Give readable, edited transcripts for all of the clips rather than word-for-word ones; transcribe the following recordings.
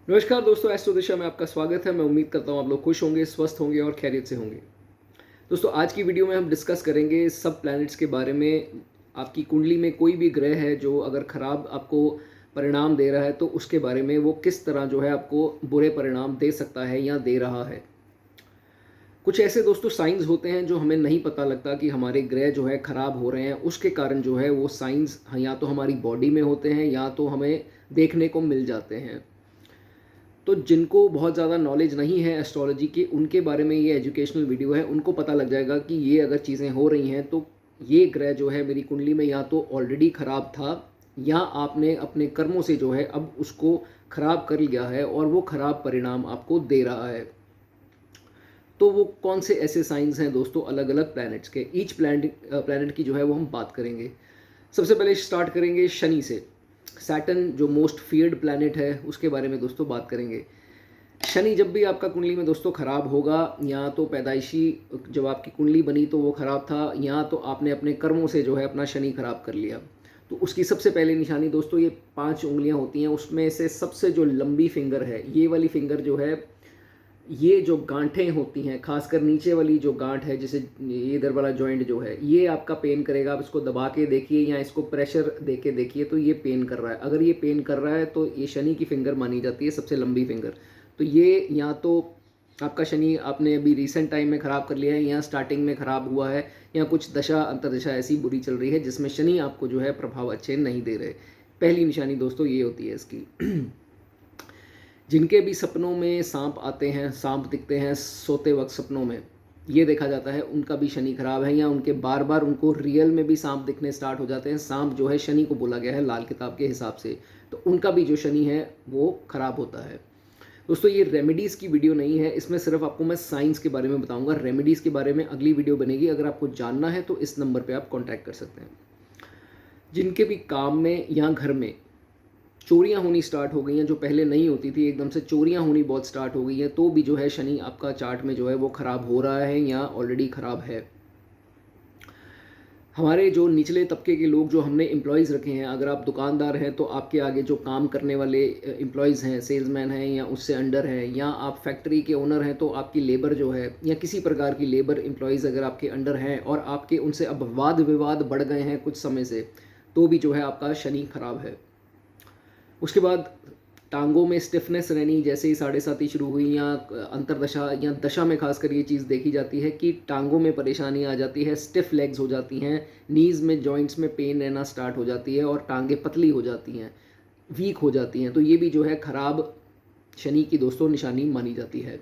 नमस्कार दोस्तों, एस्ट्रो दिशा में आपका स्वागत है। मैं उम्मीद करता हूँ आप लोग खुश होंगे, स्वस्थ होंगे और खैरियत से होंगे। दोस्तों, आज की वीडियो में हम डिस्कस करेंगे सब प्लैनेट्स के बारे में। आपकी कुंडली में कोई भी ग्रह है जो अगर खराब आपको परिणाम दे रहा है तो उसके बारे में वो किस तरह जो है आपको बुरे परिणाम दे सकता है या दे रहा है। कुछ ऐसे दोस्तों साइंस होते हैं जो हमें नहीं पता लगता कि हमारे ग्रह जो है खराब हो रहे हैं। उसके कारण जो है वो साइंस या तो हमारी बॉडी में होते हैं या तो हमें देखने को मिल जाते हैं। तो जिनको बहुत ज़्यादा नॉलेज नहीं है एस्ट्रोलॉजी की, उनके बारे में ये एजुकेशनल वीडियो है। उनको पता लग जाएगा कि ये अगर चीज़ें हो रही हैं तो ये ग्रह जो है मेरी कुंडली में या तो ऑलरेडी ख़राब था या आपने अपने कर्मों से जो है अब उसको ख़राब कर लिया है और वो ख़राब परिणाम आपको दे रहा है। तो वो कौन से ऐसे साइंस हैं दोस्तों अलग अलग प्लैनेट्स के, ईच प्लैनेट की जो है वो हम बात करेंगे। सबसे पहले स्टार्ट करेंगे शनि से। सैटर्न जो मोस्ट फियर्ड प्लैनेट है उसके बारे में दोस्तों बात करेंगे। शनि जब भी आपका कुंडली में दोस्तों खराब होगा, या तो पैदाइशी जब आपकी कुंडली बनी तो वो खराब था, या तो आपने अपने कर्मों से जो है अपना शनि खराब कर लिया, तो उसकी सबसे पहले निशानी दोस्तों ये 5 उंगलियां होती हैं। उसमें से सबसे जो लंबी फिंगर है, ये वाली फिंगर जो है, ये जो गांठें होती हैं, खासकर नीचे वाली जो गांठ है, जैसे ये इधर वाला जॉइंट जो है, ये आपका पेन करेगा। आप इसको दबा के देखिए या इसको प्रेशर दे के देखिए तो ये पेन कर रहा है। अगर ये पेन कर रहा है तो ये शनि की फिंगर मानी जाती है, सबसे लंबी फिंगर। तो ये या तो आपका शनि आपने अभी रिसेंट टाइम में ख़राब कर लिया है, या स्टार्टिंग में ख़राब हुआ है, या कुछ दशा अंतरदशा ऐसी बुरी चल रही है जिसमें शनि आपको जो है प्रभाव अच्छे नहीं दे रहे। पहली निशानी दोस्तों ये होती है इसकी। जिनके भी सपनों में सांप आते हैं, सांप दिखते हैं सोते वक्त सपनों में, ये देखा जाता है उनका भी शनि खराब है, या उनके बार बार उनको रियल में भी सांप दिखने स्टार्ट हो जाते हैं। सांप जो है शनि को बोला गया है लाल किताब के हिसाब से, तो उनका भी जो शनि है वो खराब होता है। दोस्तों, ये रेमेडीज़ की वीडियो नहीं है, इसमें सिर्फ आपको मैं साइंस के बारे में बताऊंगा। रेमेडीज़ के बारे में अगली वीडियो बनेगी। अगर आपको जानना है तो इस नंबर पर आप कॉन्टैक्ट कर सकते हैं। जिनके भी काम में या घर में चोरियां होनी स्टार्ट हो गई हैं, जो पहले नहीं होती थी, एकदम से चोरियां होनी बहुत स्टार्ट हो गई हैं, तो भी जो है शनि आपका चार्ट में जो है वो ख़राब हो रहा है या ऑलरेडी ख़राब है। हमारे जो निचले तबके के लोग जो हमने एम्प्लॉयज़ रखे हैं, अगर आप दुकानदार हैं तो आपके आगे जो काम करने वाले एम्प्लॉयज़ हैं, सेल्समैन हैं या उससे अंडर हैं, या आप फैक्ट्री के ओनर हैं तो आपकी लेबर जो है, या किसी प्रकार की लेबर एम्प्लॉयज़ अगर आपके अंडर हैं और आपके उनसे अब वाद विवाद बढ़ गए हैं कुछ समय से, तो भी जो है आपका शनि खराब है। उसके बाद टांगों में स्टिफनेस रहनी, जैसे ही 7:30 शुरू हुई या अंतरदशा या दशा में खासकर ये चीज़ देखी जाती है कि टांगों में परेशानी आ जाती है, स्टिफ लेग्स हो जाती हैं, नीज़ में जॉइंट्स में पेन रहना स्टार्ट हो जाती है और टांगें पतली हो जाती हैं, वीक हो जाती हैं। तो ये भी जो है खराब शनि की दोस्तों निशानी मानी जाती है।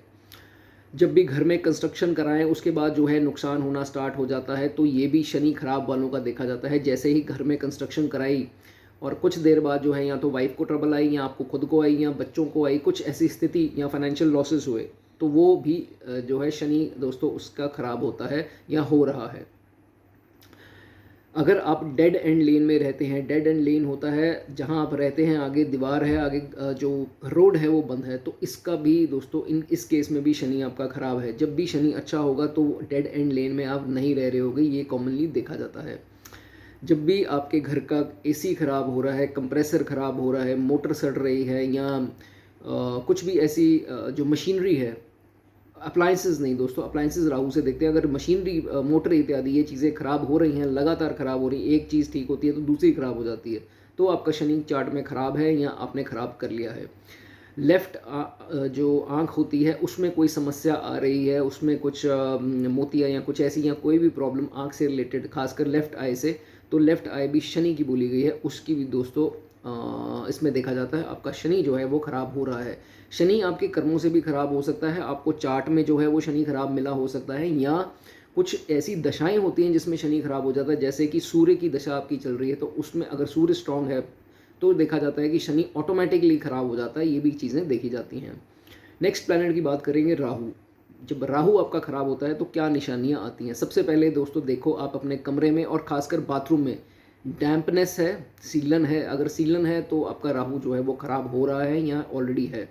जब भी घर में कंस्ट्रक्शन कराएं उसके बाद जो है नुकसान होना स्टार्ट हो जाता है, तो ये भी शनि खराब वालों का देखा जाता है। जैसे ही घर में कंस्ट्रक्शन कराई और कुछ देर बाद जो है या तो वाइफ को ट्रबल आई, या आपको खुद को आई, या बच्चों को आई, कुछ ऐसी स्थिति, या फाइनेंशियल लॉसेस हुए, तो वो भी जो है शनि दोस्तों उसका खराब होता है या हो रहा है। अगर आप डेड एंड लेन में रहते हैं, डेड एंड लेन होता है जहां आप रहते हैं, आगे दीवार है, आगे जो रोड है वो बंद है, तो इसका भी दोस्तों इस केस में भी शनि आपका खराब है। जब भी शनि अच्छा होगा तो डेड एंड लेन में आप नहीं रह रहे होगे, ये कॉमनली देखा जाता है। जब भी आपके घर का एसी ख़राब हो रहा है, कंप्रेसर ख़राब हो रहा है, मोटर सड़ रही है, या कुछ भी ऐसी जो मशीनरी है, अप्लाइंसेस नहीं दोस्तों, अप्लाइंसेस राहु से देखते हैं। अगर मशीनरी मोटर इत्यादि ये चीज़ें ख़राब हो रही हैं, लगातार ख़राब हो रही है, एक चीज़ ठीक होती है तो दूसरी ख़राब हो जाती है, तो आपका शनि चार्ट में ख़राब है या आपने ख़राब कर लिया है। लेफ़्ट जो आँख होती है उसमें कोई समस्या आ रही है, उसमें कुछ मोतिया या कुछ ऐसी या कोई भी प्रॉब्लम आँख से रिलेटेड, खासकर लेफ़्ट आई से, तो लेफ़्ट आई भी शनि की बोली गई है, उसकी भी दोस्तों इसमें देखा जाता है आपका शनि जो है वो ख़राब हो रहा है। शनि आपके कर्मों से भी ख़राब हो सकता है, आपको चार्ट में जो है वो शनि ख़राब मिला हो सकता है, या कुछ ऐसी दशाएं होती हैं जिसमें शनि खराब हो जाता है। जैसे कि सूर्य की दशा आपकी चल रही है तो उसमें अगर सूर्य स्ट्रांग है तो देखा जाता है कि शनि ऑटोमेटिकली खराब हो जाता है, ये भी चीज़ें देखी जाती हैं। नेक्स्ट प्लैनेट की बात करेंगे राहु। जब राहु आपका खराब होता है तो क्या निशानियां आती हैं। सबसे पहले दोस्तों देखो आप अपने कमरे में और खासकर बाथरूम में डैम्पनेस है, सीलन है। अगर सीलन है तो आपका राहु जो है वो खराब हो रहा है या ऑलरेडी है।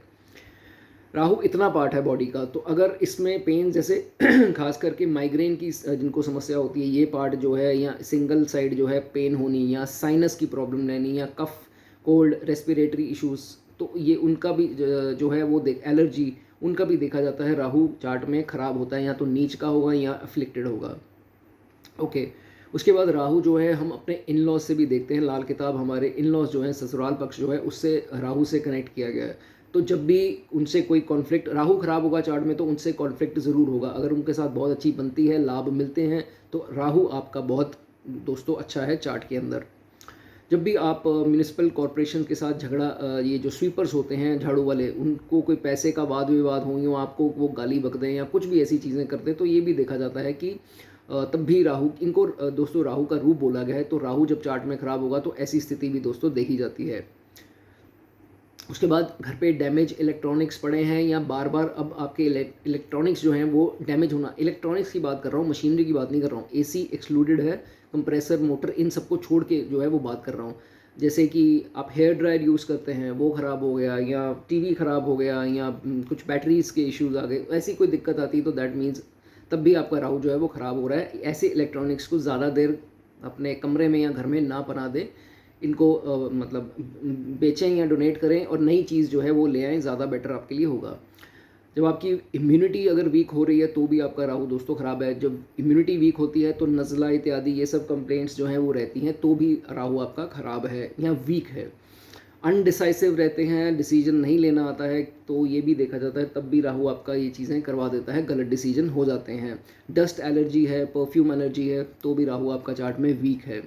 राहु इतना पार्ट है बॉडी का, तो अगर इसमें पेन जैसे खास करके माइग्रेन की जिनको समस्या होती है, ये पार्ट जो है, या सिंगल साइड जो है पेन होनी, या साइनस की प्रॉब्लम रहनी, या कफ कोल्ड रेस्पिरेटरी इश्यूज तो ये उनका भी जो है वो एलर्जी उनका भी देखा जाता है राहु चार्ट में ख़राब होता है, या तो नीच का होगा या अफ्लिक्टेड होगा। ओके, उसके बाद राहु जो है हम अपने इन लॉज से भी देखते हैं। लाल किताब हमारे इन लॉज जो है ससुराल पक्ष जो है उससे राहु से कनेक्ट किया गया है। तो जब भी उनसे कोई कॉन्फ्लिक्ट, राहु खराब होगा चार्ट में तो उनसे कॉन्फ्लिक्ट ज़रूर होगा। अगर उनके साथ बहुत अच्छी बनती है, लाभ मिलते हैं, तो राहु आपका बहुत दोस्तों अच्छा है चार्ट के अंदर। जब भी आप म्यूनिसिपल कॉरपोरेशन के साथ झगड़ा, ये जो स्वीपर्स होते हैं झाड़ू वाले, उनको कोई पैसे का वाद विवाद हो, या आपको वो गाली बक दें या कुछ भी ऐसी चीज़ें करते हैं, तो ये भी देखा जाता है कि तब भी राहु इनको दोस्तों राहु का रूप बोला गया है। तो राहु जब चार्ट में ख़राब होगा तो ऐसी स्थिति भी दोस्तों देखी जाती है। उसके बाद घर पे डैमेज इलेक्ट्रॉनिक्स पड़े हैं, या बार बार अब आपके इलेक्ट्रॉनिक्स जो हैं वो डैमेज होना, इलेक्ट्रॉनिक्स की बात कर रहा हूँ, मशीनरी की बात नहीं कर रहा हूँ। एसी एक्सक्लूडेड है, कंप्रेसर, मोटर, इन सबको छोड़ के जो है वो बात कर रहा हूँ। जैसे कि आप हेयर ड्रायर यूज़ करते हैं, वो ख़राब हो गया, या टीवी ख़राब हो गया, या कुछ बैटरीज के इश्यूज़ आ गए, ऐसी कोई दिक्कत आती है तो दैट मीन्स तब भी आपका राहु जो है वो ख़राब हो रहा है। ऐसे इलेक्ट्रॉनिक्स को ज़्यादा देर अपने कमरे में या घर में ना बना दें, इनको मतलब बेचें या डोनेट करें, और नई चीज़ जो है वो ले आएँ, ज़्यादा बेटर आपके लिए होगा। जब आपकी इम्यूनिटी अगर वीक हो रही है तो भी आपका राहु दोस्तों ख़राब है। जब इम्यूनिटी वीक होती है तो नज़ला इत्यादि ये सब कंप्लेंट्स जो हैं वो रहती हैं, तो भी राहु आपका ख़राब है या वीक है। अनडिसाइसिव रहते हैं, डिसीजन नहीं लेना आता है, तो ये भी देखा जाता है, तब भी राहु आपका ये चीज़ें करवा देता है, गलत डिसीजन हो जाते हैं। डस्ट एलर्जी है, परफ्यूम एलर्जी है, तो भी राहु आपका चार्ट में वीक है।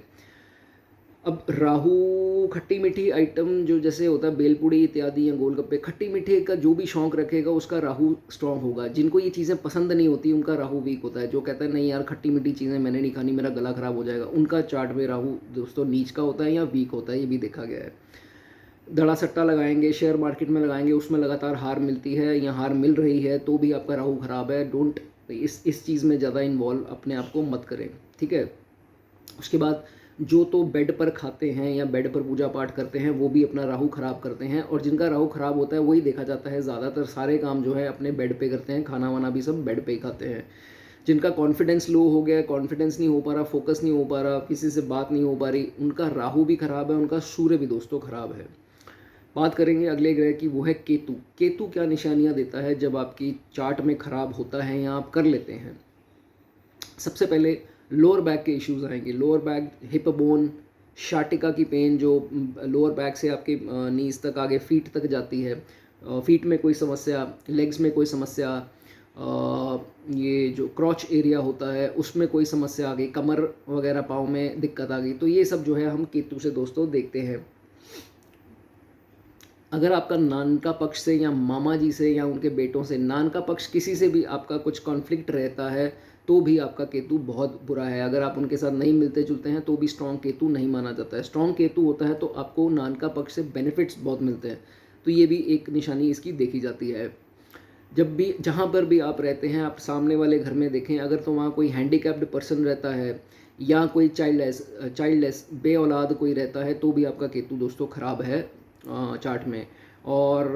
अब राहु खट्टी मीठी आइटम जो जैसे होता है बेलपूड़ी इत्यादि या गोलगप्पे, खट्टी मीठे का जो भी शौक रखेगा उसका राहु स्ट्रांग होगा। जिनको ये चीज़ें पसंद नहीं होती उनका राहु वीक होता है। जो कहता है नहीं यार खट्टी मीठी चीज़ें मैंने नहीं खानी, मेरा गला ख़राब हो जाएगा, उनका चार्ट में राहु दोस्तों नीच का होता है या वीक होता है, ये भी देखा गया है। दड़ा सट्टा लगाएंगे, शेयर मार्केट में लगाएंगे, उसमें लगातार हार मिलती है या हार मिल रही है, तो भी आपका राहु ख़राब है। डोंट इस चीज़ में ज़्यादा इन्वॉल्व अपने आप को मत करें, ठीक है। उसके बाद जो तो बेड पर खाते हैं या बेड पर पूजा पाठ करते हैं, वो भी अपना राहु ख़राब करते हैं, और जिनका राहु ख़राब होता है वही देखा जाता है ज़्यादातर सारे काम जो है अपने बेड पे करते हैं, खाना वाना भी सब बेड पे ही खाते हैं। जिनका कॉन्फिडेंस लो हो गया, कॉन्फिडेंस नहीं हो पा रहा, फोकस नहीं हो पा रहा, किसी से बात नहीं हो पा रही, उनका राहु भी ख़राब है, उनका सूर्य भी दोस्तों ख़राब है। बात करेंगे अगले ग्रह की, वो है केतु। केतु क्या निशानियाँ देता है जब आपकी चार्ट में ख़राब होता है या आप कर लेते हैं। सबसे पहले लोअर बैक के इश्यूज आएंगे। लोअर बैक, हिप बोन, शाटिका की पेन जो लोअर बैक से आपके नीज तक आगे फीट तक जाती है, फीट में कोई समस्या, लेग्स में कोई समस्या, ये जो क्रॉच एरिया होता है उसमें कोई समस्या आ गई, कमर वगैरह पाँव में दिक्कत आ गई, तो ये सब जो है हम केतु से दोस्तों देखते हैं। अगर आपका नानका पक्ष से या मामा जी से या उनके बेटों से, नानका पक्ष किसी से भी आपका कुछ कॉन्फ्लिक्ट रहता है, तो भी आपका केतु बहुत बुरा है। अगर आप उनके साथ नहीं मिलते जुलते हैं तो भी स्ट्रॉन्ग केतु नहीं माना जाता है। स्ट्रॉन्ग केतु होता है तो आपको नानका पक्ष से बेनिफिट्स बहुत मिलते हैं, तो ये भी एक निशानी इसकी देखी जाती है। जब भी जहाँ पर भी आप रहते हैं, आप सामने वाले घर में देखें, अगर तो वहाँ कोई हैंडीकैप्ड पर्सन रहता है या कोई चाइल्डलेस बे औलाद कोई रहता है, तो भी आपका केतु दोस्तों ख़राब है चार्ट में। और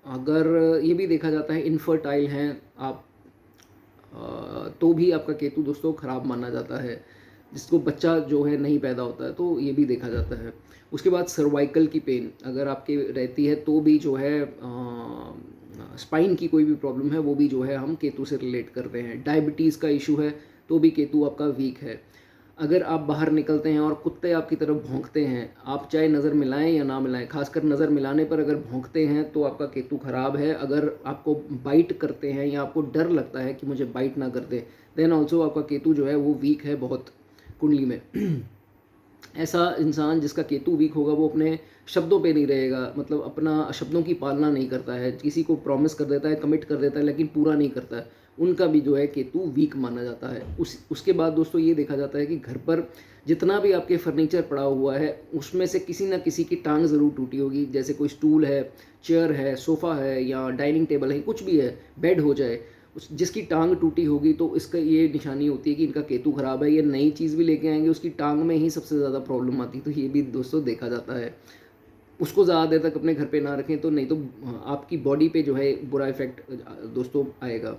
अगर ये भी देखा जाता है इनफर्टाइल हैं आप, तो भी आपका केतु दोस्तों ख़राब माना जाता है। जिसको बच्चा जो है नहीं पैदा होता है, तो ये भी देखा जाता है। उसके बाद सर्वाइकल की पेन अगर आपकी रहती है, तो भी जो है स्पाइन की कोई भी प्रॉब्लम है, वो भी जो है हम केतु से रिलेट करते हैं। डायबिटीज़ का इशू है, तो भी केतु आपका वीक है। अगर आप बाहर निकलते हैं और कुत्ते आपकी तरफ भौंकते हैं, आप चाहे नज़र मिलाएं या ना मिलाएं, खासकर नज़र मिलाने पर अगर भौंकते हैं तो आपका केतु ख़राब है। अगर आपको बाइट करते हैं या आपको डर लगता है कि मुझे बाइट ना कर दे, देन ऑल्सो आपका केतु जो है वो वीक है बहुत कुंडली में। ऐसा इंसान जिसका केतु वीक होगा वो अपने शब्दों पे नहीं रहेगा, मतलब अपना शब्दों की पालना नहीं करता है, किसी को प्रॉमिस कर देता है, कमिट कर देता है, लेकिन पूरा नहीं करता है, उनका भी जो है केतु वीक माना जाता है। उसके बाद दोस्तों ये देखा जाता है कि घर पर जितना भी आपके फर्नीचर पड़ा हुआ है, उसमें से किसी ना किसी की टांग ज़रूर टूटी होगी। जैसे कोई स्टूल है, चेयर है, सोफ़ा है या डाइनिंग टेबल है, कुछ भी है, बेड हो जाए, जिसकी टांग टूटी होगी तो इसका ये निशानी होती है कि इनका केतु ख़राब है। ये नई चीज़ भी लेके आएंगे, उसकी टांग में ही सबसे ज़्यादा प्रॉब्लम आती है, तो ये भी दोस्तों देखा जाता है। उसको ज़्यादा देर तक अपने घर पे ना रखें, तो नहीं तो आपकी बॉडी पे जो है बुरा इफेक्ट दोस्तों आएगा।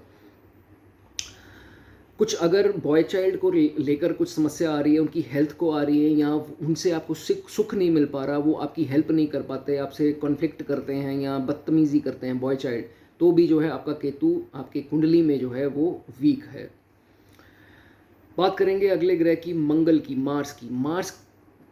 कुछ अगर बॉय चाइल्ड को लेकर कुछ समस्या आ रही है, उनकी हेल्थ को आ रही है, या उनसे आपको सुख नहीं मिल पा रहा, वो आपकी हेल्प नहीं कर पाते, आपसे कॉन्फ्लिक्ट करते हैं या बदतमीज़ी करते हैं बॉय चाइल्ड, तो भी जो है आपका केतु आपके कुंडली में जो है वो वीक है। बात करेंगे अगले ग्रह की, मंगल की, मार्स की। मार्स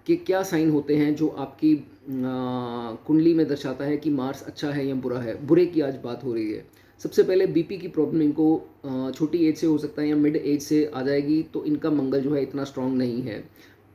के क्या साइन होते हैं जो आपकी कुंडली में दर्शाता है कि मार्स अच्छा है या बुरा है। बुरे की आज बात हो रही है। सबसे पहले बीपी की प्रॉब्लम इनको छोटी एज से हो सकता है या मिड एज से आ जाएगी, तो इनका मंगल जो है इतना स्ट्रांग नहीं है।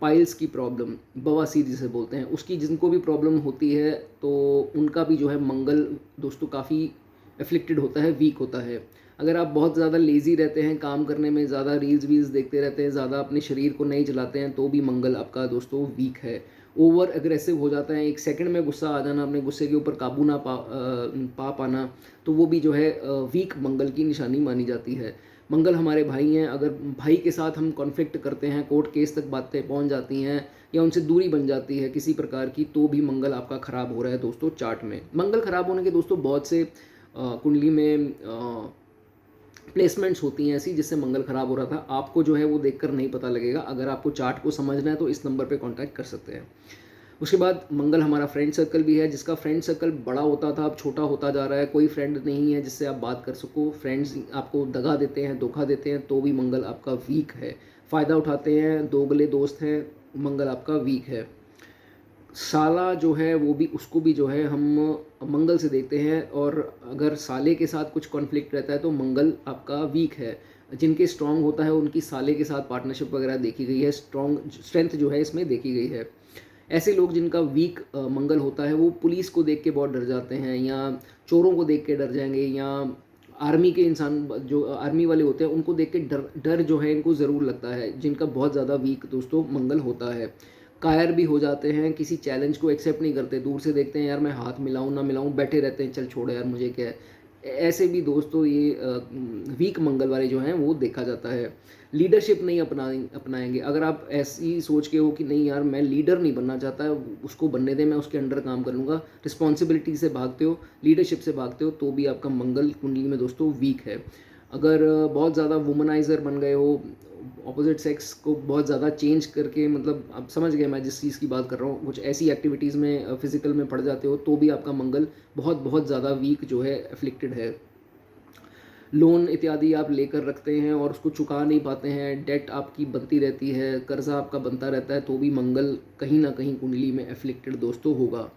पाइल्स की प्रॉब्लम, बवासीर जिसे बोलते हैं, उसकी जिनको भी प्रॉब्लम होती है तो उनका भी जो है मंगल दोस्तों काफ़ी एफ्लिक्टेड होता है, वीक होता है। अगर आप बहुत ज़्यादा लेज़ी रहते हैं, काम करने में ज़्यादा रील्स वील्स देखते रहते हैं, ज़्यादा अपने शरीर को नहीं चलाते हैं, तो भी मंगल आपका दोस्तों वीक है। ओवर एग्रेसिव हो जाता है, एक सेकंड में गुस्सा आ जाना, अपने गुस्से के ऊपर काबू ना पा पाना, तो वो भी जो है वीक मंगल की निशानी मानी जाती है। मंगल हमारे भाई हैं, अगर भाई के साथ हम कॉन्फ्लिक्ट करते हैं, कोर्ट केस तक बातें पहुंच जाती हैं या उनसे दूरी बन जाती है किसी प्रकार की, तो भी मंगल आपका ख़राब हो रहा है दोस्तों चार्ट में। मंगल ख़राब होने के दोस्तों बहुत से कुंडली में प्लेसमेंट्स होती हैं ऐसी जिससे मंगल ख़राब हो रहा था। आपको जो है वो देखकर नहीं पता लगेगा। अगर आपको चार्ट को समझना है तो इस नंबर पे कांटेक्ट कर सकते हैं। उसके बाद मंगल हमारा फ्रेंड सर्कल भी है, जिसका फ्रेंड सर्कल बड़ा होता था अब छोटा होता जा रहा है। कोई फ्रेंड नहीं है जिससे आप बात कर सको, फ्रेंड्स आपको दगा देते हैं, धोखा देते हैं, तो भी मंगल आपका वीक है। फ़ायदा उठाते हैं, दोगले दोस्त हैं, मंगल आपका वीक है। साला जो है वो भी, उसको भी जो है हम मंगल से देखते हैं, और अगर साले के साथ कुछ कॉन्फ्लिक्ट रहता है तो मंगल आपका वीक है। जिनके स्ट्रांग होता है उनकी साले के साथ पार्टनरशिप वगैरह देखी गई है, स्ट्रेंथ जो है इसमें देखी गई है। ऐसे लोग जिनका वीक मंगल होता है वो पुलिस को देख के बहुत डर जाते हैं, या चोरों को देख के डर जाएंगे, या आर्मी के इंसान जो आर्मी वाले होते हैं उनको देख के डर डर जो है इनको ज़रूर लगता है, जिनका बहुत ज़्यादा वीक दोस्तों मंगल होता है। कायर भी हो जाते हैं, किसी चैलेंज को एक्सेप्ट नहीं करते, दूर से देखते हैं यार मैं हाथ मिलाऊं ना मिलाऊं, बैठे रहते हैं, चल छोड़ यार मुझे क्या है। ऐसे भी दोस्तों ये वीक मंगल वाले जो हैं वो देखा जाता है। लीडरशिप नहीं अपनाएंगे। अगर आप ऐसी सोच के हो कि नहीं यार मैं लीडर नहीं बनना चाहता, उसको बनने दे, मैं उसके अंडर काम कर लूँगा, रिस्पॉन्सिबिलिटी से भागते हो, लीडरशिप से भागते हो, तो भी आपका मंगल कुंडली में दोस्तों वीक है। अगर बहुत ज़्यादा वुमनाइज़र बन गए हो, ऑपोजिट सेक्स को बहुत ज़्यादा चेंज करके, मतलब आप समझ गए मैं जिस चीज़ की बात कर रहा हूँ, कुछ ऐसी एक्टिविटीज़ में फिजिकल में पड़ जाते हो, तो भी आपका मंगल बहुत बहुत ज़्यादा वीक जो है एफ्लिक्टेड है। लोन इत्यादि आप लेकर रखते हैं और उसको चुका नहीं पाते हैं, डेट आपकी बनती रहती है, कर्जा आपका बनता रहता है, तो भी मंगल कहीं ना कहीं कुंडली में एफ्लिक्टेड दोस्तों होगा।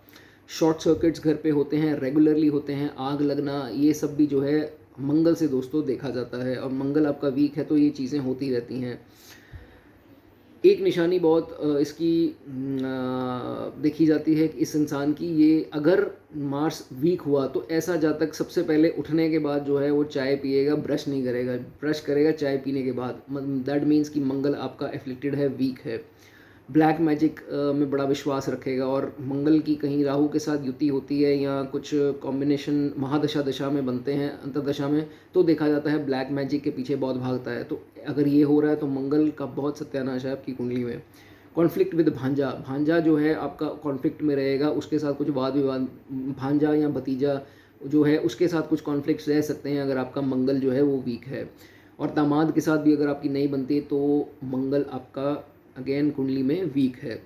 शॉर्ट सर्किट्स घर पे होते हैं, रेगुलरली होते हैं, आग लगना, ये सब भी जो है मंगल से दोस्तों देखा जाता है, और मंगल आपका वीक है तो ये चीज़ें होती रहती हैं। एक निशानी बहुत इसकी देखी जाती है कि इस इंसान की, ये अगर मार्स वीक हुआ तो ऐसा जातक सबसे पहले उठने के बाद जो है वो चाय पिएगा, ब्रश नहीं करेगा, ब्रश करेगा चाय पीने के बाद। दैट मीन्स कि मंगल आपका एफ्लिक्टेड है, वीक है। ब्लैक मैजिक में बड़ा विश्वास रखेगा, और मंगल की कहीं राहु के साथ युति होती है या कुछ कॉम्बिनेशन महादशा दशा में बनते हैं, अंतरदशा में, तो देखा जाता है ब्लैक मैजिक के पीछे बहुत भागता है। तो अगर ये हो रहा है तो मंगल का बहुत सत्यानाश है आपकी कुंडली में। कॉन्फ्लिक्ट विद भांजा, भांजा जो है आपका कॉन्फ्लिक्ट में रहेगा, उसके साथ कुछ वाद विवाद, भांजा या भतीजा जो है उसके साथ कुछ कॉन्फ्लिक्ट्स रह सकते हैं अगर आपका मंगल जो है वो वीक है। और दामाद के साथ भी अगर आपकी नहीं बनती है तो मंगल आपका अगेन कुंडली में वीक है।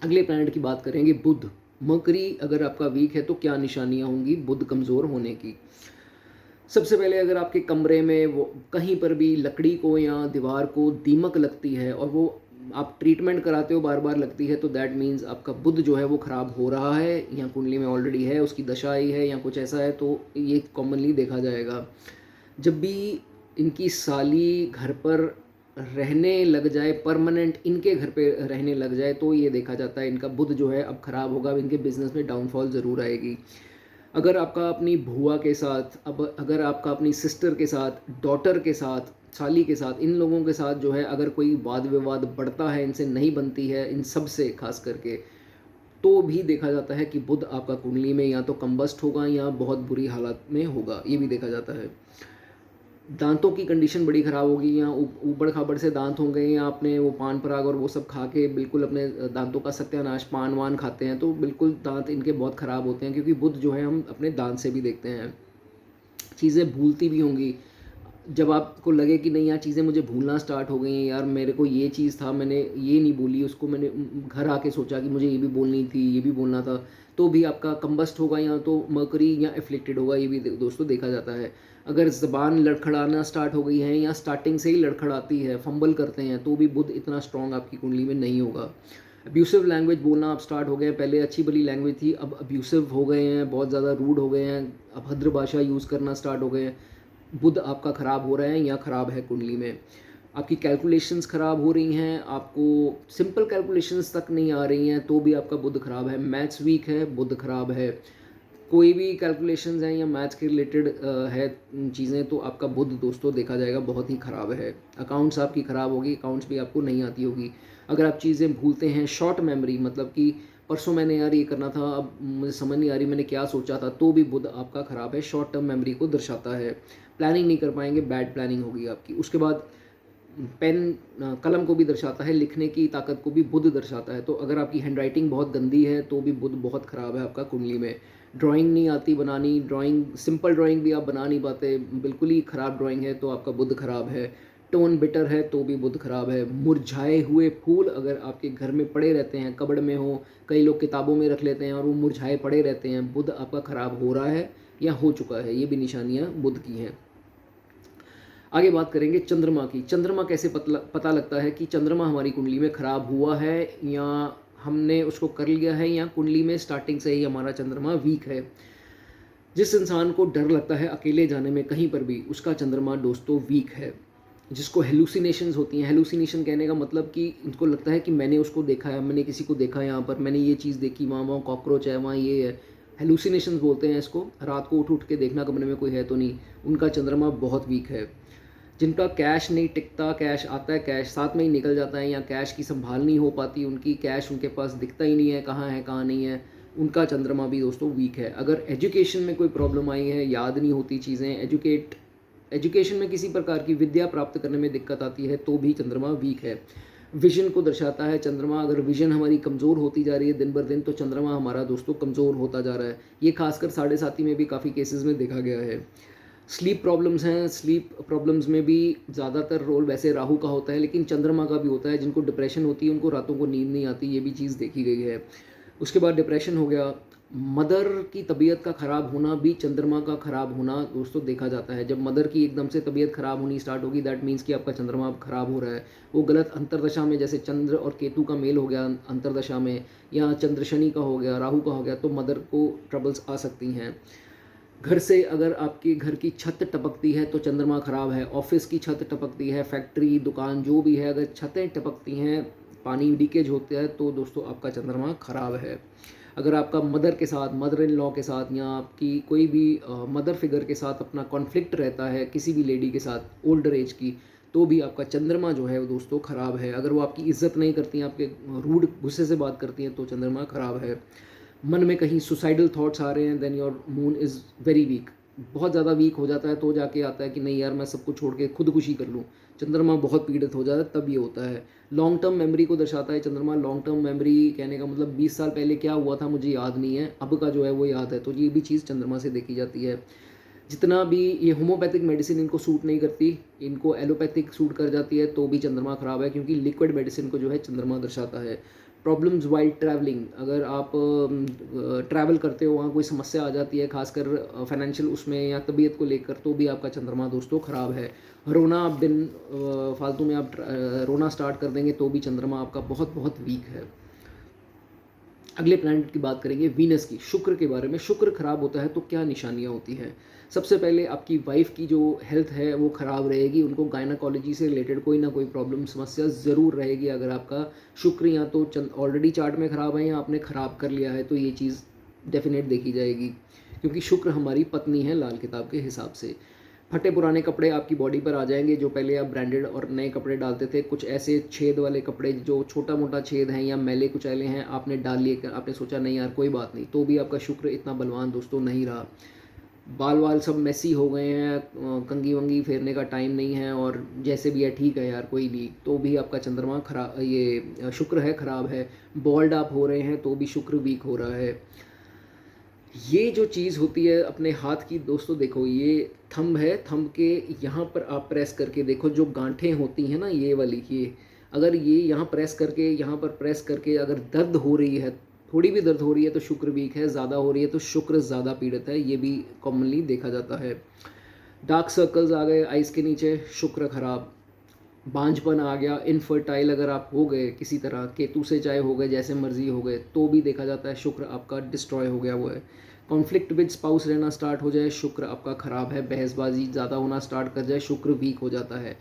अगले प्लैनेट की बात करेंगे, बुध। मकरी अगर आपका वीक है तो क्या निशानियां होंगी बुध कमज़ोर होने की। सबसे पहले अगर आपके कमरे में वो कहीं पर भी लकड़ी को या दीवार को दीमक लगती है और वो आप ट्रीटमेंट कराते हो, बार बार लगती है, तो दैट मीन्स आपका बुध जो है वो ख़राब हो रहा है, या कुंडली में ऑलरेडी है, उसकी दशा आई है या कुछ ऐसा है, तो ये कॉमनली देखा जाएगा। जब भी इनकी साली घर पर रहने लग जाए, परमानेंट इनके घर पे रहने लग जाए, तो ये देखा जाता है इनका बुध जो है अब ख़राब होगा, इनके बिजनेस में डाउनफॉल ज़रूर आएगी। अगर आपका अपनी भूआ के साथ, अब अगर आपका अपनी सिस्टर के साथ, डॉटर के साथ, साली के साथ, इन लोगों के साथ जो है अगर कोई वाद विवाद बढ़ता है, इनसे नहीं बनती है, इन सब से खास करके, तो भी देखा जाता है कि बुध आपका कुंडली में या तो कम्बस्ट होगा या बहुत बुरी हालत में होगा, ये भी देखा जाता है। दांतों की कंडीशन बड़ी ख़राब होगी, या ऊबड़ खाबड़ से दांत होंगे, या आपने वो पान पराग और वो सब खा के बिल्कुल अपने दांतों का सत्यानाश, पान वान खाते हैं तो बिल्कुल दांत इनके बहुत ख़राब होते हैं, क्योंकि बुध जो है हम अपने दांत से भी देखते हैं। चीज़ें भूलती भी होंगी, जब आपको लगे कि नहीं यार चीज़ें मुझे भूलना स्टार्ट हो गई हैं, यार मेरे को ये चीज़ था मैंने ये नहीं बोली, उसको मैंने घर आके सोचा कि मुझे ये भी बोलनी थी, ये भी बोलना था, तो भी आपका कंबस्ट होगा या तो मर्करी या एफ्लिक्टेड होगा, ये भी दोस्तों देखा जाता है। अगर ज़बान लड़खड़ाना स्टार्ट हो गई है या स्टार्टिंग से ही लड़खड़ाती है, फंबल करते हैं, तो भी बुध इतना स्ट्रॉन्ग आपकी कुंडली में नहीं होगा। अब्यूसिव लैंग्वेज बोलना आप स्टार्ट हो गए हैं, पहले अच्छी भली लैंग्वेज थी, अब अब्यूसिव हो गए हैं, बहुत ज़्यादा रूड हो गए हैं, अभद्र भाषा यूज़ करना स्टार्ट हो गए हैं, बुध आपका ख़राब हो रहा है या ख़राब है कुंडली में। आपकी कैलकुलेशंस ख़राब हो रही हैं, आपको सिंपल कैलकुलेशंस तक नहीं आ रही हैं, तो भी आपका बुध ख़राब है। मैथ्स वीक है, बुध ख़राब है। कोई भी कैलकुलेशंस हैं या मैथ्स के रिलेटेड है चीज़ें, तो आपका बुध दोस्तों देखा जाएगा बहुत ही ख़राब है। अकाउंट्स आपकी ख़राब होगी, अकाउंट्स भी आपको नहीं आती होगी। अगर आप चीज़ें भूलते हैं, शॉर्ट मेमोरी, मतलब कि परसों मैंने यार ये करना था, अब मुझे समझ नहीं आ रही मैंने क्या सोचा था, तो भी बुध आपका ख़राब है, शॉर्ट टर्म मेमोरी को दर्शाता है। प्लानिंग नहीं कर पाएंगे, बैड प्लानिंग होगी आपकी। उसके बाद पेन कलम को भी दर्शाता है, लिखने की ताकत को भी बुध दर्शाता है। तो अगर आपकी हैंडराइटिंग बहुत गंदी है तो भी बुध बहुत ख़राब है आपका कुंडली में। ड्राइंग नहीं आती बनानी, ड्राइंग सिंपल ड्राइंग भी आप बना नहीं पाते, बिल्कुल ही ख़राब ड्राइंग है, तो आपका बुध ख़राब है। टोन बिटर है तो भी बुध ख़राब है। मुरझाए हुए फूल अगर आपके घर में पड़े रहते हैं, कबड़ में हो, कई लोग किताबों में रख लेते हैं और वो मुरझाए पड़े रहते हैं, बुध आपका ख़राब हो रहा है या हो चुका है, ये भी निशानियाँ बुध की हैं। आगे बात करेंगे चंद्रमा की। चंद्रमा कैसे पता लगता है कि चंद्रमा हमारी कुंडली में ख़राब हुआ है या हमने उसको कर लिया है, या कुंडली में स्टार्टिंग से ही हमारा चंद्रमा वीक है। जिस इंसान को डर लगता है अकेले जाने में कहीं पर भी, उसका चंद्रमा दोस्तों वीक है। जिसको हेलुसिनेशंस होती हैं, हेलुसिनेशन कहने का मतलब कि इनको लगता है कि मैंने उसको देखा है, मैंने किसी को देखा है, यहाँ पर मैंने ये चीज़ देखी, वहाँ वहाँ कॉकरोच है, वहाँ ये है। हेलुसिनेशंस बोलते हैं इसको। रात को उठ उठ के देखना कमरे में कोई है तो नहीं, उनका चंद्रमा बहुत वीक है। जिनका कैश नहीं टिकता, कैश आता है, कैश साथ में ही निकल जाता है, या कैश की संभाल नहीं हो पाती उनकी, कैश उनके पास दिखता ही नहीं है कहाँ नहीं है, उनका चंद्रमा भी दोस्तों वीक है। अगर एजुकेशन में कोई प्रॉब्लम आई है, याद नहीं होती चीज़ें, एजुकेशन में किसी प्रकार की विद्या प्राप्त करने में दिक्कत आती है, तो भी चंद्रमा वीक है। विजन को दर्शाता है चंद्रमा। अगर विजन हमारी कमज़ोर होती जा रही है दिन बर दिन, तो चंद्रमा हमारा दोस्तों कमज़ोर होता जा रहा है। ये खासकर 7.5 में भी काफ़ी केसेस में देखा गया है। स्लीप प्रॉब्लम्स हैं, स्लीप प्रॉब्लम्स में भी ज़्यादातर रोल वैसे राहु का होता है, लेकिन चंद्रमा का भी होता है। जिनको डिप्रेशन होती है उनको रातों को नींद नहीं आती, ये भी चीज़ देखी गई है। उसके बाद डिप्रेशन हो गया। मदर की तबीयत का ख़राब होना भी चंद्रमा का ख़राब होना दोस्तों देखा जाता है। जब मदर की एकदम से तबीयत ख़राब होनी स्टार्ट होगी, दैट मीन्स कि आपका चंद्रमा अब ख़राब हो रहा है। वो गलत अंतरदशा में, जैसे चंद्र और केतु का मेल हो गया अंतरदशा में, या चंद्र शनि का हो गया, राहु का हो गया, तो मदर को ट्रबल्स आ सकती हैं। घर से अगर आपकी घर की छत टपकती है तो चंद्रमा ख़राब है। ऑफिस की छत टपकती है, फैक्ट्री, दुकान जो भी है, अगर छतें टपकती हैं, पानी लीकेज होता है, तो दोस्तों आपका चंद्रमा ख़राब है। अगर आपका मदर के साथ, मदर इन लॉ के साथ, या आपकी कोई भी मदर फिगर के साथ अपना कॉन्फ्लिक्ट रहता है, किसी भी लेडी के साथ ओल्डर एज की, तो भी आपका चंद्रमा जो है वो दोस्तों ख़राब है। अगर वो आपकी इज़्ज़त नहीं करती हैं, आपके रूड गुस्से से बात करती हैं, तो चंद्रमा ख़राब है। मन में कहीं सुसाइडल थॉट्स आ रहे हैं, then your moon is very weak. बहुत ज़्यादा वीक हो जाता है तो जाके आता है कि नहीं यार मैं सब कुछ छोड़ के खुदकुशी कर लूँ। चंद्रमा बहुत पीड़ित हो जाता है तब ये होता है। लॉन्ग टर्म मेमोरी को दर्शाता है चंद्रमा। लॉन्ग टर्म मेमोरी कहने का मतलब 20 साल पहले क्या हुआ था मुझे याद नहीं है, अब का जो है वो याद है, तो ये भी चीज़ चंद्रमा से देखी जाती है। जितना भी ये होम्योपैथिक मेडिसिन इनको सूट नहीं करती, इनको एलोपैथिक सूट कर जाती है, तो भी चंद्रमा ख़राब है, क्योंकि लिक्विड मेडिसिन को जो है चंद्रमा दर्शाता है। प्रॉब्लम्स वाइल ट्रैवलिंग, अगर आप ट्रैवल करते हो, वहाँ कोई समस्या आ जाती है, खासकर फाइनेंशियल उसमें या तबीयत को लेकर, तो भी आपका चंद्रमा दोस्तों ख़राब है। रोना आप दिन फालतू में आप रोना स्टार्ट कर देंगे, तो भी चंद्रमा आपका बहुत बहुत वीक है। अगले प्लैनेट की बात करेंगे वीनस की, शुक्र के बारे में। शुक्र खराब होता है तो क्या निशानियाँ होती हैं? सबसे पहले आपकी वाइफ की जो हेल्थ है वो ख़राब रहेगी, उनको गायनाकोलॉजी से रिलेटेड कोई ना कोई प्रॉब्लम समस्या ज़रूर रहेगी। अगर आपका शुक्र या तो ऑलरेडी चार्ट में ख़राब है या आपने ख़राब कर लिया है, तो ये चीज़ डेफिनेट देखी जाएगी, क्योंकि शुक्र हमारी पत्नी है लाल किताब के हिसाब से। फटे पुराने कपड़े आपकी बॉडी पर आ जाएंगे, जो पहले आप ब्रांडेड और नए कपड़े डालते थे, कुछ ऐसे छेद वाले कपड़े जो छोटा मोटा छेद हैं या मैले कुचैले हैं, आपने डाल लिए, आपने सोचा नहीं यार कोई बात नहीं, तो भी आपका शुक्र इतना बलवान दोस्तों नहीं रहा। बाल वाल सब मेसी हो गए हैं, कंघी वंगी फेरने का टाइम नहीं है, और जैसे भी है ठीक है यार कोई नहीं, तो भी आपका चंद्रमा खराब, ये शुक्र है ख़राब है। बॉल्ड आप हो रहे हैं तो भी शुक्र वीक हो रहा है। ये जो चीज़ होती है अपने हाथ की, दोस्तों देखो ये थंब है, थंब के यहाँ पर आप प्रेस करके देखो, जो गांठें होती हैं ना ये वाली, ये अगर ये यहाँ प्रेस करके, यहाँ पर प्रेस करके अगर दर्द हो रही है, थोड़ी भी दर्द हो रही है तो शुक्र वीक है, ज़्यादा हो रही है तो शुक्र ज़्यादा पीड़ित है, ये भी कॉमनली देखा जाता है। डार्क सर्कल्स आ गए आइज़ के नीचे, शुक्र खराब। बांझपन आ गया, इनफर्टाइल अगर आप हो गए किसी तरह, केतु से चाहे हो गए, जैसे मर्जी हो गए, तो भी देखा जाता है शुक्र आपका डिस्ट्रॉय हो गया हुआ है। कॉन्फ्लिक्ट विद स्पाउस रहना स्टार्ट हो जाए, शुक्र आपका ख़राब है। बहसबाजी ज़्यादा होना स्टार्ट कर जाए, शुक्र वीक हो जाता है।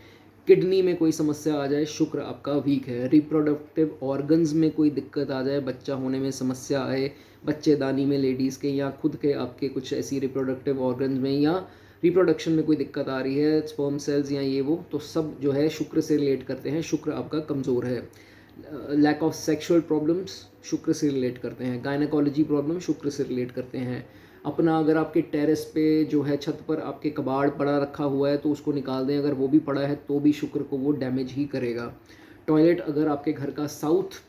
किडनी में कोई समस्या आ जाए, शुक्र आपका वीक है। रिप्रोडक्टिव ऑर्गन्स में कोई दिक्कत आ जाए, बच्चा होने में समस्या आए, बच्चेदानी में लेडीज़ के या खुद के आपके कुछ ऐसी रिप्रोडक्टिव ऑर्गन्स में या रिप्रोडक्शन में कोई दिक्कत आ रही है, स्पर्म सेल्स या ये वो, तो सब जो है शुक्र से रिलेट करते हैं, शुक्र आपका कमज़ोर है। लैक ऑफ सेक्सुअल प्रॉब्लम्स शुक्र से रिलेट करते हैं। गायनेकोलॉजी प्रॉब्लम शुक्र से रिलेट करते हैं। अपना अगर आपके टेरेस पे जो है छत पर आपके कबाड़ पड़ा रखा हुआ है तो उसको निकाल दें, अगर वो भी पड़ा है तो भी शुक्र को वो डैमेज ही करेगा। टॉयलेट अगर आपके घर का साउथ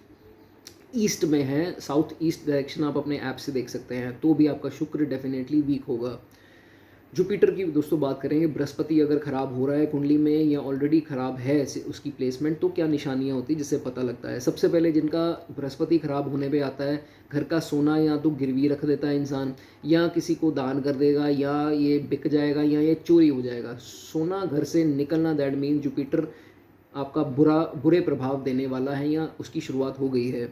ईस्ट में है, साउथ ईस्ट डायरेक्शन आप अपने ऐप से देख सकते हैं, तो भी आपका शुक्र डेफिनेटली वीक होगा। जुपिटर की दोस्तों बात करेंगे, बृहस्पति अगर ख़राब हो रहा है कुंडली में या ऑलरेडी ख़राब है उसकी प्लेसमेंट, तो क्या निशानियाँ होती हैं जिससे पता लगता है। सबसे पहले जिनका बृहस्पति ख़राब होने पे आता है, घर का सोना या तो गिरवी रख देता है इंसान, या किसी को दान कर देगा, या ये बिक जाएगा, या ये चोरी हो जाएगा। सोना घर से निकलना, दैट मीन जुपिटर आपका बुरे प्रभाव देने वाला है या उसकी शुरुआत हो गई है।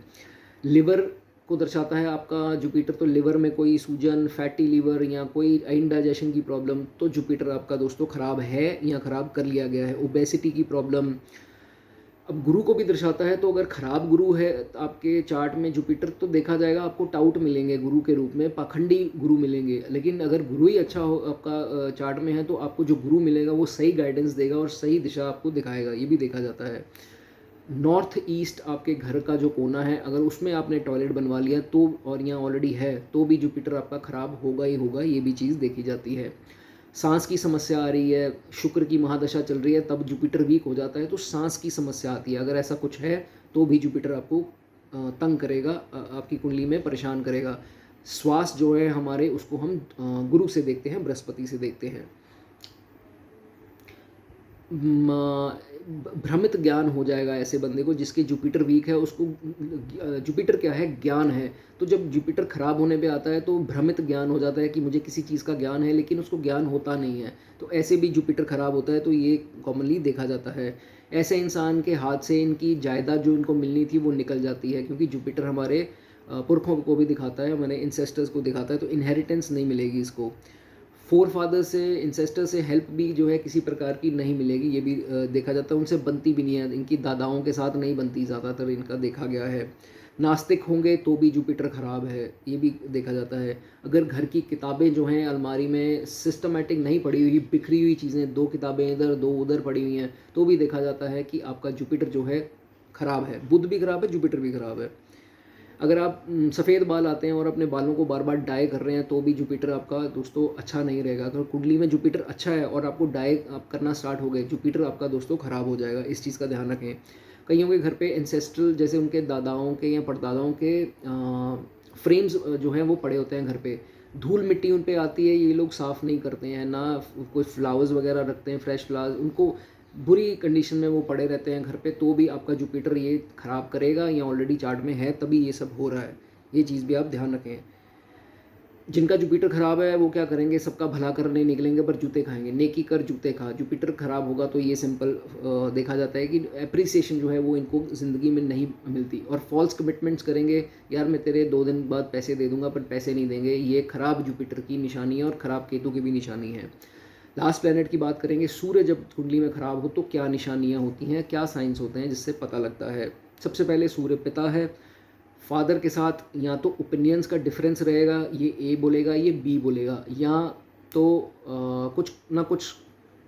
लिवर को दर्शाता है आपका जुपिटर, तो लिवर में कोई सूजन, फैटी लिवर या कोई इनडाइजेशन की प्रॉब्लम, तो जुपिटर आपका दोस्तों ख़राब है या ख़राब कर लिया गया है। ओबेसिटी की प्रॉब्लम। अब गुरु को भी दर्शाता है, तो अगर ख़राब गुरु है आपके चार्ट में जुपिटर, तो देखा जाएगा आपको टाउट मिलेंगे गुरु के रूप में, पाखंडी गुरु मिलेंगे। लेकिन अगर गुरु ही अच्छा हो आपका चार्ट में है, तो आपको जो गुरु मिलेगा वो सही गाइडेंस देगा और सही दिशा आपको दिखाएगा, ये भी देखा जाता है। नॉर्थ ईस्ट आपके घर का जो कोना है, अगर उसमें आपने टॉयलेट बनवा लिया तो, और यहाँ ऑलरेडी है, तो भी जुपिटर आपका ख़राब होगा ही होगा, ये भी चीज़ देखी जाती है। सांस की समस्या आ रही है, शुक्र की महादशा चल रही है, तब जुपिटर वीक हो जाता है, तो सांस की समस्या आती है। अगर ऐसा कुछ है तो भी जुपिटर आपको तंग करेगा, आपकी कुंडली में परेशान करेगा। श्वास जो है हमारे, उसको हम गुरु से देखते हैं, बृहस्पति से देखते हैं। भ्रमित ज्ञान हो जाएगा ऐसे बंदे को जिसके जुपिटर वीक है, उसको जुपिटर क्या है, ज्ञान है, तो जब जुपिटर ख़राब होने पे आता है तो भ्रमित ज्ञान हो जाता है कि मुझे किसी चीज़ का ज्ञान है, लेकिन उसको ज्ञान होता नहीं है, तो ऐसे भी जुपिटर ख़राब होता है, तो ये कॉमनली देखा जाता है। ऐसे इंसान के हाथ से इनकी जायदाद जो इनको मिलनी थी वो निकल जाती है, क्योंकि जुपिटर हमारे पुरखों को भी दिखाता है, हमारे इंसेस्टर्स को दिखाता है, तो इनहेरिटेंस नहीं मिलेगी इसको। फोर फादर से, इंसेस्टर से हेल्प भी जो है किसी प्रकार की नहीं मिलेगी, ये भी देखा जाता है। उनसे बनती भी नहीं है, इनकी दादाओं के साथ नहीं बनती, ज़्यादातर इनका देखा गया है। नास्तिक होंगे तो भी जुपिटर ख़राब है, ये भी देखा जाता है। अगर घर की किताबें जो हैं अलमारी में सिस्टमेटिक नहीं पड़ी हुई, बिखरी हुई चीज़ें, 2 किताबें इधर 2 उधर पड़ी हुई हैं, तो भी देखा जाता है कि आपका जुपिटर जो है ख़राब है। बुध भी ख़राब है, जुपिटर भी ख़राब है। अगर आप सफ़ेद बाल आते हैं और अपने बालों को बार बार डाई कर रहे हैं, तो भी जुपिटर आपका दोस्तों अच्छा नहीं रहेगा। अगर कुंडली में जुपिटर अच्छा है और आपको डाई आप करना स्टार्ट हो गए, जुपिटर आपका दोस्तों ख़राब हो जाएगा, इस चीज़ का ध्यान रखें। कईयों के घर पे एंसेस्ट्रल, जैसे उनके दादाओं के या परदादाओं के फ्रेम्स जो हैं वो पड़े होते हैं घर पे, धूल मिट्टी उन पे आती है, ये लोग साफ़ नहीं करते हैं, ना कोई फ्लावर्स वगैरह रखते हैं, फ्रेश फ्लावर्स, उनको बुरी कंडीशन में वो पड़े रहते हैं घर पे, तो भी आपका जुपिटर ये ख़राब करेगा, या ऑलरेडी चार्ट में है तभी ये सब हो रहा है, ये चीज़ भी आप ध्यान रखें। जिनका जुपिटर ख़राब है वो क्या करेंगे, सबका भला करने निकलेंगे पर जूते खाएंगे, नेकी कर जूते खा। जुपिटर ख़राब होगा तो ये सिंपल देखा जाता है कि अप्रिसिएशन जो है वो इनको ज़िंदगी में नहीं मिलती, और फॉल्स कमिटमेंट्स करेंगे, यार मैं तेरे 2 दिन बाद पैसे दे दूंगा, पर पैसे नहीं देंगे, ये ख़राब जुपिटर की निशानी है और ख़राब केतु की भी निशानी है। लास्ट प्लैनेट की बात करेंगे, सूर्य जब कुंडली में ख़राब हो तो क्या निशानियाँ होती हैं, क्या साइंस होते हैं जिससे पता लगता है। सबसे पहले सूर्य पिता है, फादर के साथ या तो ओपिनियंस का डिफरेंस रहेगा, ये ए बोलेगा ये बी बोलेगा, या तो कुछ ना कुछ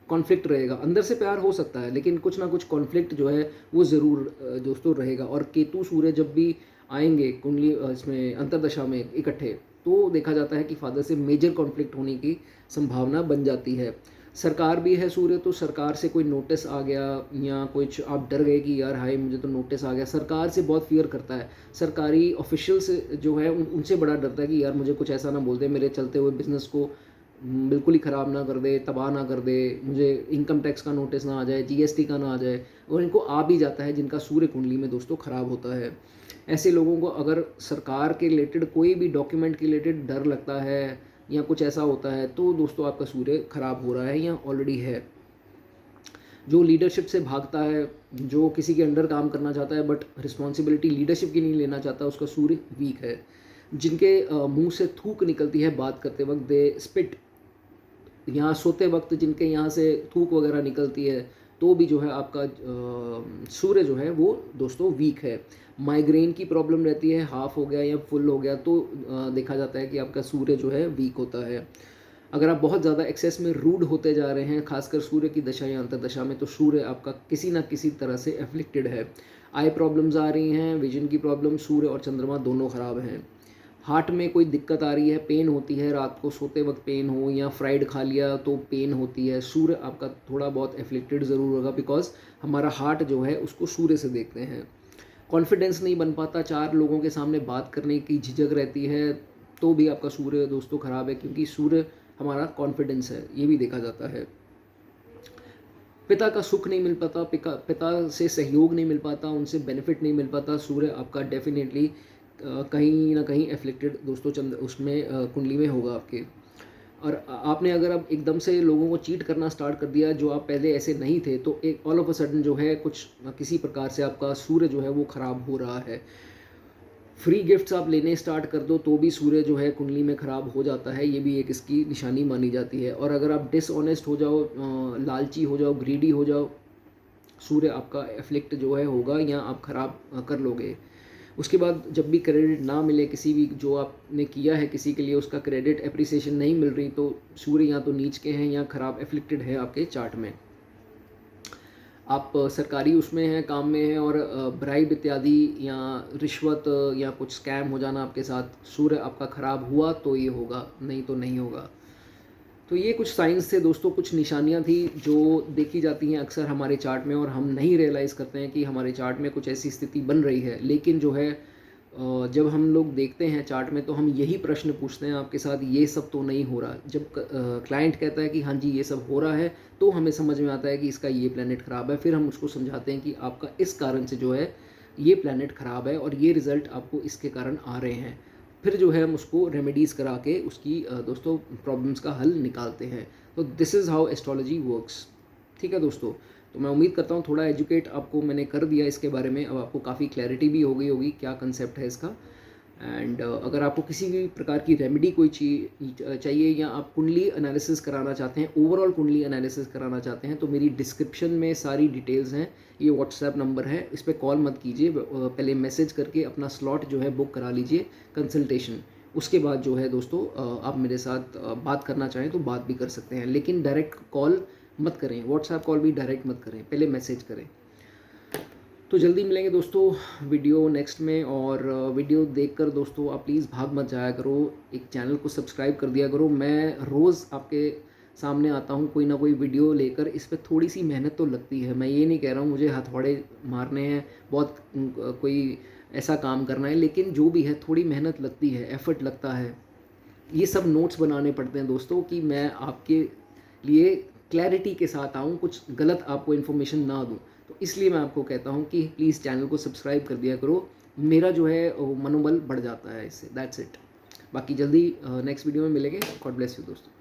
कॉन्फ्लिक्ट रहेगा। अंदर से प्यार हो सकता है लेकिन कुछ ना कुछ कॉन्फ्लिक्ट जो है वो ज़रूर दोस्तों रहेगा। और केतु सूर्य जब भी आएंगे कुंडली इसमें अंतर्दशा में इकट्ठे, तो देखा जाता है कि फादर से मेजर कॉन्फ्लिक्ट होने की संभावना बन जाती है। सरकार भी है सूर्य, तो सरकार से कोई नोटिस आ गया या कुछ आप डर गए कि यार हाय मुझे तो नोटिस आ गया, सरकार से बहुत फियर करता है। सरकारी ऑफिशियल से जो है उनसे बड़ा डरता है कि यार मुझे कुछ ऐसा ना बोल दे, मेरे चलते हुए बिज़नेस को बिल्कुल ही ख़राब ना कर दे, तबाह ना कर दे, मुझे इनकम टैक्स का नोटिस ना आ जाए, जीएसटी का ना आ जाए। और इनको आ भी जाता है जिनका सूर्य कुंडली में दोस्तों ख़राब होता है। ऐसे लोगों को अगर सरकार के रिलेटेड कोई भी डॉक्यूमेंट के रिलेटेड डर लगता है या कुछ ऐसा होता है, तो दोस्तों आपका सूर्य खराब हो रहा है या ऑलरेडी है। जो लीडरशिप से भागता है, जो किसी के अंडर काम करना चाहता है बट रिस्पॉन्सिबिलिटी लीडरशिप की नहीं लेना चाहता, उसका सूर्य वीक है। जिनके मुंह से थूक निकलती है बात करते वक्त, दे स्पिट, यहाँ सोते वक्त जिनके यहाँ से थूक वगैरह निकलती है, तो भी जो है आपका सूर्य जो है वो दोस्तों वीक है। माइग्रेन की प्रॉब्लम रहती है, हाफ हो गया या फुल हो गया, तो देखा जाता है कि आपका सूर्य जो है वीक होता है। अगर आप बहुत ज़्यादा एक्सेस में रूड होते जा रहे हैं, खासकर सूर्य की दशा या अंतर्दशा में, तो सूर्य आपका किसी ना किसी तरह से एफ्लिक्टेड है। आई प्रॉब्लम्स आ रही हैं, विजन की प्रॉब्लम, सूर्य और चंद्रमा दोनों ख़राब हैं। हार्ट में कोई दिक्कत आ रही है, पेन होती है, रात को सोते वक्त पेन हो या फ्राइड खा लिया तो पेन होती है, सूर्य आपका थोड़ा बहुत एफ्लिक्टेड ज़रूर होगा, बिकॉज हमारा हार्ट जो है उसको सूर्य से देखते हैं। कॉन्फिडेंस नहीं बन पाता, चार लोगों के सामने बात करने की झिझक रहती है, तो भी आपका सूर्य दोस्तों ख़राब है, क्योंकि सूर्य हमारा कॉन्फिडेंस है, ये भी देखा जाता है। पिता का सुख नहीं मिल पाता, पिता से सहयोग नहीं मिल पाता, उनसे बेनिफिट नहीं मिल पाता, सूर्य आपका डेफिनेटली कहीं ना कहीं एफ्लिक्टेड दोस्तों चंद्र उसमें कुंडली में होगा आपके। और आपने अगर अब एकदम से लोगों को चीट करना स्टार्ट कर दिया, जो आप पहले ऐसे नहीं थे, तो एक ऑल ऑफ अ सडन जो है कुछ किसी प्रकार से आपका सूर्य जो है वो ख़राब हो रहा है। फ्री गिफ्ट्स आप लेने स्टार्ट कर दो तो भी सूर्य जो है कुंडली में ख़राब हो जाता है, ये भी एक इसकी निशानी मानी जाती है। और अगर आप डिसऑनेस्ट हो जाओ, लालची हो जाओ, ग्रीडी हो जाओ, सूर्य आपका एफ्लिक्ट जो है होगा या आप ख़राब कर लोगे। उसके बाद जब भी क्रेडिट ना मिले, किसी भी जो आपने किया है किसी के लिए उसका क्रेडिट एप्रिसिएशन नहीं मिल रही, तो सूर्य या तो नीच के हैं या ख़राब एफ्लिक्टेड है आपके चार्ट में। आप सरकारी उसमें हैं, काम में हैं, और ब्राइब इत्यादि या रिश्वत या कुछ स्कैम हो जाना आपके साथ, सूर्य आपका ख़राब हुआ तो ये होगा, नहीं तो नहीं होगा। तो ये कुछ साइंस थे दोस्तों, कुछ निशानियां थी जो देखी जाती हैं अक्सर हमारे चार्ट में, और हम नहीं रियलाइज़ करते हैं कि हमारे चार्ट में कुछ ऐसी स्थिति बन रही है। लेकिन जो है जब हम लोग देखते हैं चार्ट में, तो हम यही प्रश्न पूछते हैं, आपके साथ ये सब तो नहीं हो रहा। जब क्लाइंट कहता है कि हाँ जी ये सब हो रहा है, तो हमें समझ में आता है कि इसका ये प्लैनेट ख़राब है। फिर हम उसको समझाते हैं कि आपका इस कारण से जो है ये प्लैनेट ख़राब है और ये रिज़ल्ट आपको इसके कारण आ रहे हैं। फिर जो है हम उसको रेमेडीज़ करा के उसकी दोस्तों प्रॉब्लम्स का हल निकालते हैं। तो this is how astrology works. ठीक है दोस्तों, तो मैं उम्मीद करता हूँ थोड़ा एजुकेट आपको मैंने कर दिया इसके बारे में। अब आपको काफ़ी क्लैरिटी भी हो गई होगी क्या कंसेप्ट है इसका। एंड अगर आपको किसी भी प्रकार की रेमेडी कोई चाहिए या आप कुंडली एनालिसिस कराना चाहते हैं, ओवरऑल कुंडली एनालिसिस कराना चाहते हैं, तो मेरी डिस्क्रिप्शन में सारी डिटेल्स हैं। ये व्हाट्सएप नंबर है, इस पर कॉल मत कीजिए, पहले मैसेज करके अपना स्लॉट जो है बुक करा लीजिए कंसल्टेशन। उसके बाद जो है दोस्तों आप मेरे साथ बात करना चाहें तो बात भी कर सकते हैं, लेकिन डायरेक्ट कॉल मत करें, व्हाट्सएप कॉल भी डायरेक्ट मत करें, पहले मैसेज करें। तो जल्दी मिलेंगे दोस्तों वीडियो नेक्स्ट में। और वीडियो देखकर दोस्तों आप प्लीज़ भाग मत जाया करो, एक चैनल को सब्सक्राइब कर दिया करो। मैं रोज़ आपके सामने आता हूँ कोई ना कोई वीडियो लेकर, इस पर थोड़ी सी मेहनत तो लगती है। मैं ये नहीं कह रहा हूँ मुझे हथौड़े मारने हैं, बहुत कोई ऐसा काम करना है, लेकिन जो भी है थोड़ी मेहनत लगती है, एफर्ट लगता है। ये सब नोट्स बनाने पड़ते हैं दोस्तों कि मैं आपके लिए क्लैरिटी के साथ आऊँ, कुछ गलत आपको इन्फॉर्मेशन ना दूँ। तो इसलिए मैं आपको कहता हूँ कि प्लीज़ चैनल को सब्सक्राइब कर दिया करो, मेरा जो है वो मनोबल बढ़ जाता है इससे। That's it. बाकी जल्दी नेक्स्ट वीडियो में मिलेंगे। गॉड ब्लेस यू दोस्तों।